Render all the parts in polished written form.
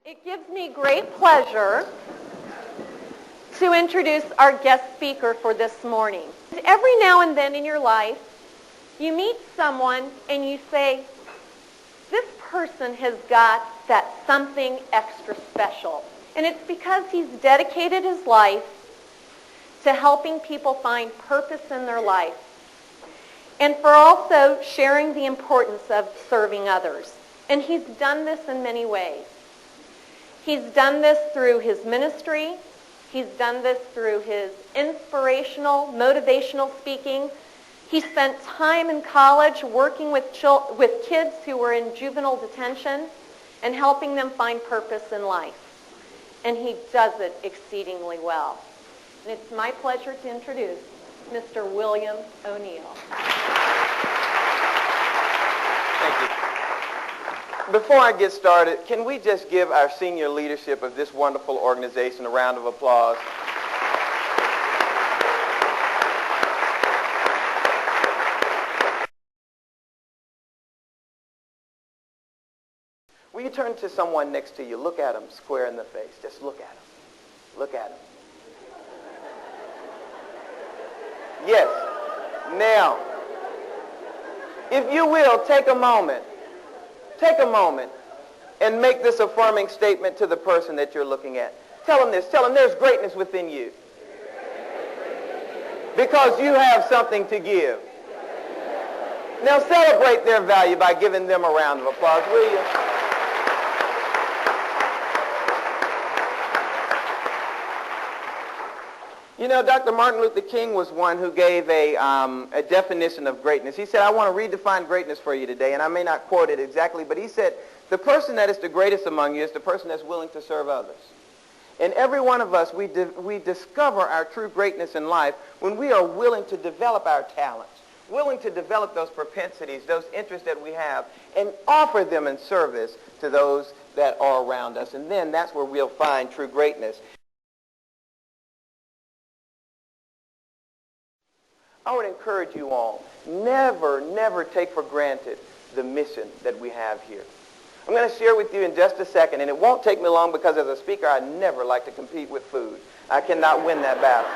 It gives me great pleasure to introduce our guest speaker for this morning. Every now and then in your life, you meet someone and you say, this person has got that something extra special. And it's because he's dedicated his life to helping people find purpose in their life and for also sharing the importance of serving others. And he's done this in many ways. He's done this through his ministry. He's done this through his inspirational, motivational speaking. He spent time in college working with kids who were in juvenile detention and helping them find purpose in life. And he does it exceedingly well. And it's my pleasure to introduce Mr. William O'Neill. Thank you. Before I get started, can we just give our senior leadership of this wonderful organization a round of applause? Will you turn to someone next to you? Look at them square in the face. Just look at them. Look at them. Yes. Now, if you will, take a moment and make this affirming statement to the person that you're looking at. Tell them this. Tell them there's greatness within you because you have something to give. Now celebrate their value by giving them a round of applause, will you? You know, Dr. Martin Luther King was one who gave a definition of greatness. He said, I want to redefine greatness for you today, and I may not quote it exactly, but he said, the person that is the greatest among you is the person that's willing to serve others. And every one of us, we discover our true greatness in life when we are willing to develop our talents, willing to develop those propensities, those interests that we have, and offer them in service to those that are around us. And then that's where we'll find true greatness. I would encourage you all, never take for granted the mission that we have here. I'm going to share with you in just a second, and it won't take me long because as a speaker, I never like to compete with food. I cannot win that battle.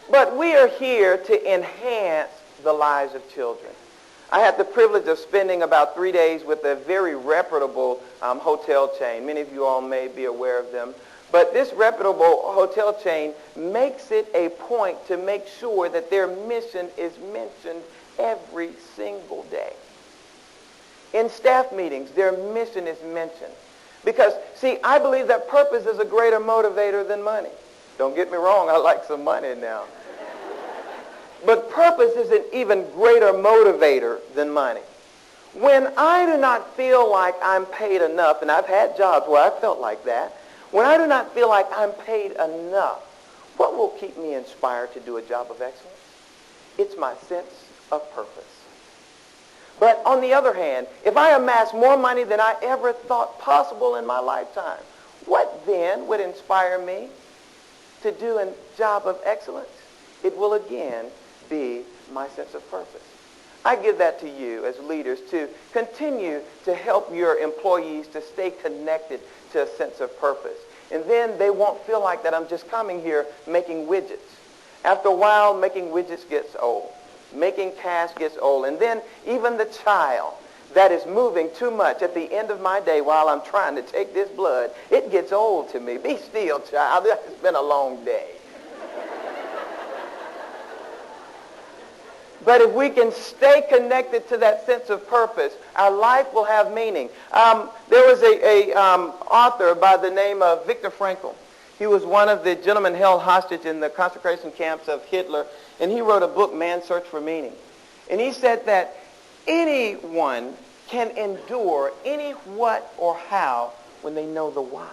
But we are here to enhance the lives of children. I had the privilege of spending about 3 days with a very reputable hotel chain. Many of you all may be aware of them. But this reputable hotel chain makes it a point to make sure that their mission is mentioned every single day. In staff meetings, their mission is mentioned. Because, see, I believe that purpose is a greater motivator than money. Don't get me wrong, I like some money now. But purpose is an even greater motivator than money. When I do not feel like I'm paid enough, and I've had jobs where I felt like that, when I do not feel like I'm paid enough, what will keep me inspired to do a job of excellence? It's my sense of purpose. But on the other hand, if I amass more money than I ever thought possible in my lifetime, what then would inspire me to do a job of excellence? It will again be my sense of purpose. I give that to you as leaders to continue to help your employees to stay connected to a sense of purpose. And then they won't feel like that I'm just coming here making widgets. After a while, making widgets gets old. Making cash gets old. And then even the child that is moving too much at the end of my day while I'm trying to take this blood, it gets old to me. Be still, child. It's been a long day. But if we can stay connected to that sense of purpose, our life will have meaning. There was a author by the name of Viktor Frankl. He was one of the gentlemen held hostage in the concentration camps of Hitler, and he wrote a book, Man's Search for Meaning. And he said that anyone can endure any what or how when they know the why.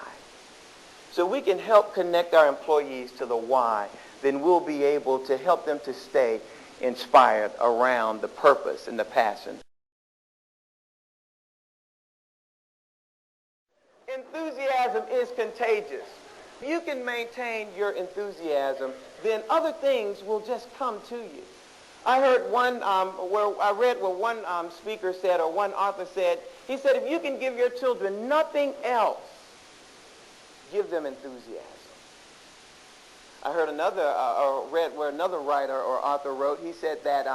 So we can help connect our employees to the why, then we'll be able to help them to stay inspired around the purpose and the passion. Enthusiasm is contagious. If you can maintain your enthusiasm, then other things will just come to you. I heard I read what one speaker said, or one author said. He said, if you can give your children nothing else, give them enthusiasm. I heard another, or read where another writer or author wrote, he said that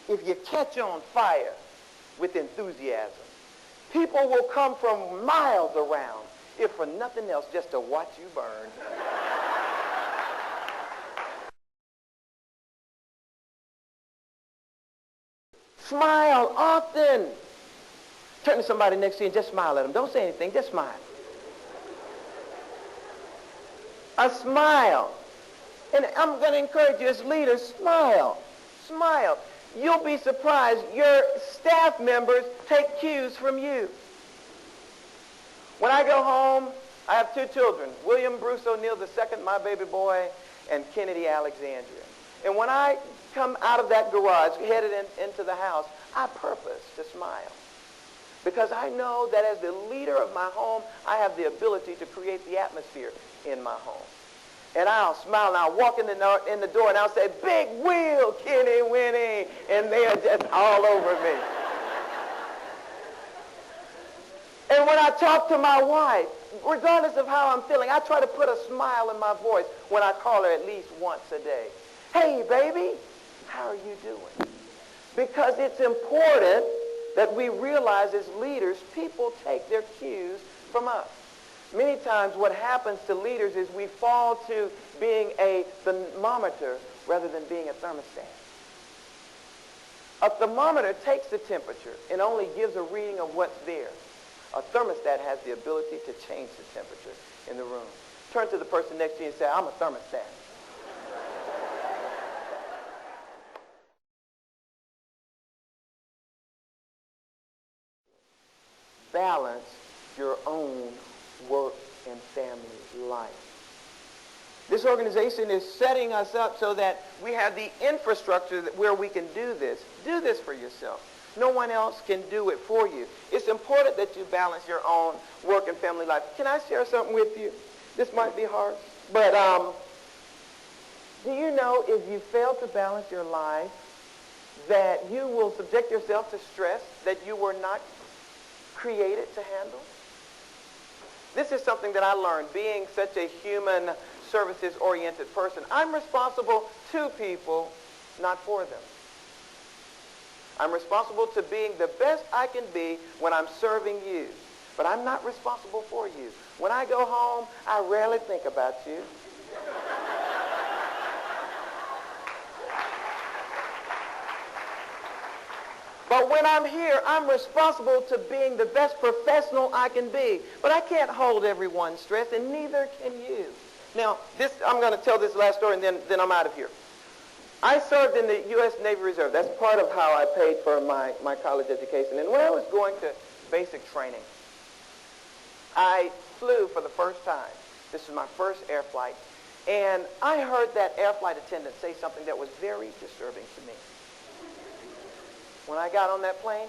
if you catch on fire with enthusiasm, people will come from miles around, if for nothing else, just to watch you burn. Smile often. Turn to somebody next to you and just smile at them. Don't say anything, just smile. A smile. And I'm going to encourage you as leaders, smile. Smile. You'll be surprised. Your staff members take cues from you. When I go home, I have two children, William Bruce O'Neill II, my baby boy, and Kennedy Alexandria. And when I come out of that garage, headed into the house, I purpose to smile. Because I know that as the leader of my home, I have the ability to create the atmosphere in my home. And I'll smile and I'll walk in the door and I'll say, "Big wheel, Kenny Winnie," and they're just all over me. And when I talk to my wife, regardless of how I'm feeling, I try to put a smile in my voice when I call her at least once a day. "Hey, baby, how are you doing?" Because it's important that we realize as leaders, people take their cues from us. Many times what happens to leaders is we fall to being a thermometer rather than being a thermostat. A thermometer takes the temperature and only gives a reading of what's there. A thermostat has the ability to change the temperature in the room. Turn to the person next to you and say, "I'm a thermostat." Balance your own work and family life. This organization is setting us up so that we have the infrastructure where we can do this. Do this for yourself. No one else can do it for you. It's important that you balance your own work and family life. Can I share something with you? This might be harsh, but do you know if you fail to balance your life that you will subject yourself to stress that you were not created to handle? This is something that I learned being such a human services-oriented person. I'm responsible to people, not for them. I'm responsible to being the best I can be when I'm serving you. But I'm not responsible for you. When I go home, I rarely think about you. But when I'm here, I'm responsible to being the best professional I can be. But I can't hold everyone's stress, and neither can you. Now, I'm going to tell this last story, and then I'm out of here. I served in the U.S. Navy Reserve. That's part of how I paid for my college education. And when I was going to basic training, I flew for the first time. This was my first air flight. And I heard that air flight attendant say something that was very disturbing to me. When I got on that plane,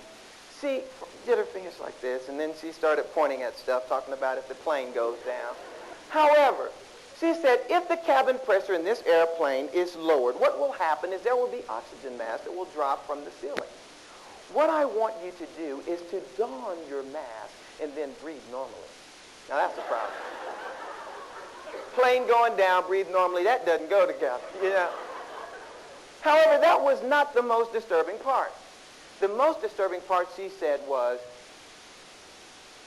she did her fingers like this, and then she started pointing at stuff, talking about if the plane goes down. However, she said, if the cabin pressure in this airplane is lowered, what will happen is there will be oxygen mask that will drop from the ceiling. What I want you to do is to don your mask and then breathe normally. Now, that's the problem. Plane going down, breathe normally, that doesn't go together, you know. However, that was not the most disturbing part. The most disturbing part, she said, was,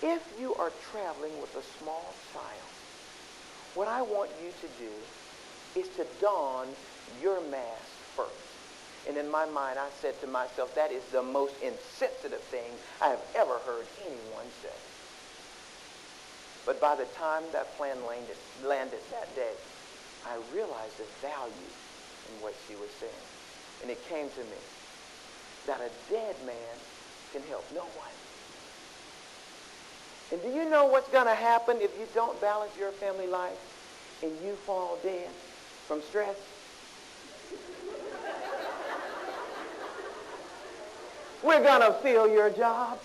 if you are traveling with a small child, what I want you to do is to don your mask first. And in my mind, I said to myself, that is the most insensitive thing I have ever heard anyone say. But by the time that plane landed that day, I realized the value in what she was saying. And it came to me that a dead man can help no one. And do you know what's going to happen if you don't balance your family life and you fall dead from stress? We're going to fill your job.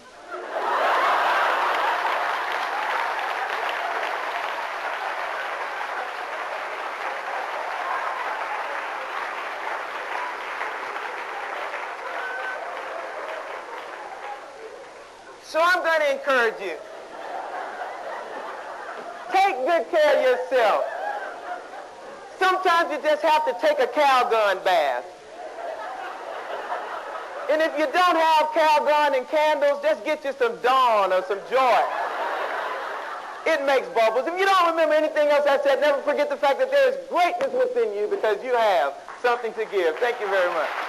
So I'm going to encourage you. Take good care of yourself. Sometimes you just have to take a Calgon bath. And if you don't have Calgon and candles, just get you some Dawn or some Joy. It makes bubbles. If you don't remember anything else I said, never forget the fact that there is greatness within you because you have something to give. Thank you very much.